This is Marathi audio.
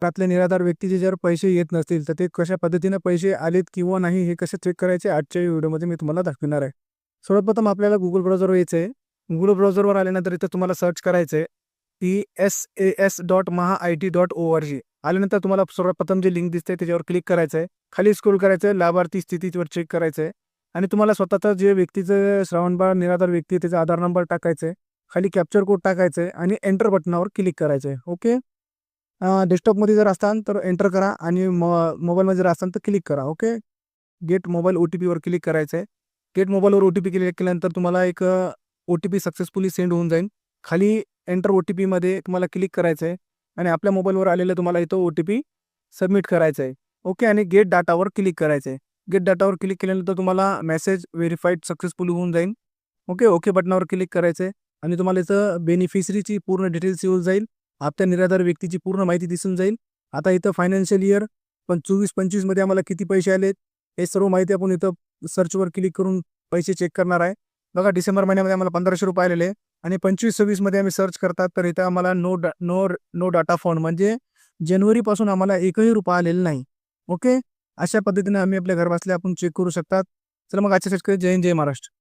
घरातले निराधार व्यक्तीचे जर पैसे येत नसतील तर ते कशा पद्धतीने पैसे आलेत किंवा नाही हे कसे चेक करायचे आजच्या व्हिडिओमध्ये मी तुम्हाला दाखवणार आहे. सर्वप्रथम आपल्याला गुगल ब्राउझरवर यायचं आहे. गुगल ब्राउझरवर आल्यानंतर इथं तुम्हाला सर्च करायचं आहे TSAS.maha-it.org. आल्यानंतर तुम्हाला सर्वप्रथम जे लिंक दिसते त्याच्यावर क्लिक करायचं आहे. खाली स्क्रोल करायचं आहे, लाभार्थी स्थितीवर चेक करायचं आहे आणि तुम्हाला स्वतःचं जे व्यक्तीचं श्रावणबाळ निराधार व्यक्ती आहे त्याचा आधार नंबर टाकायचा आहे. खाली कॅप्चर कोड टाकायचा आहे आणि एंटर बटनावर क्लिक करायचं आहे. ओके. डेस्कटॉपमध्ये जर असताल तर एंटर करा आणि मोबाईलमध्ये जर असाल तर क्लिक करा. ओके. गेट मोबाईल OTPवर क्लिक करायचं आहे. गेट मोबाईलवर OTP क्लिक केल्यानंतर तुम्हाला एक OTP सक्सेसफुली सेंड होऊन जाईल. खाली एंटर OTPमध्ये तुम्हाला क्लिक करायचं आहे आणि आपल्या मोबाईलवर आलेलं तुम्हाला इथं OTP सबमिट करायचं आहे. ओके. आणि गेट डाटावर क्लिक करायचं आहे. गेट डाटावर क्लिक केल्यानंतर तुम्हाला मेसेज व्हेरीफाईड सक्सेसफुली होऊन जाईल. ओके. ओके बटनावर क्लिक करायचं आहे आणि तुम्हाला इथं बेनिफिशरीची पूर्ण डिटेल्स येऊन जाईल. आपल्या निराधार व्यक्तीची पूर्ण माहिती दिसून जाईल. आता इथं फायनान्शियल इयर 24-25 मध्ये आम्हाला किती पैसे आलेत हे सर्व माहिती आपण इथं सर्चवर क्लिक करून पैसे चेक करणार आहे. बघा डिसेंबर महिन्यामध्ये आम्हाला ₹1500 आलेले आहे आणि 25-26 मध्ये आम्ही सर्च करतात तर इथं आम्हाला नो डाटा फाउंड म्हणजे जानेवारीपासून आम्हाला एकही रुपया आलेला नाही. ओके. अशा पद्धतीने आम्ही आपल्या घर बसल्या आपण चेक करू शकतात. चला मग आजच्या जय हिंद जय महाराष्ट्र.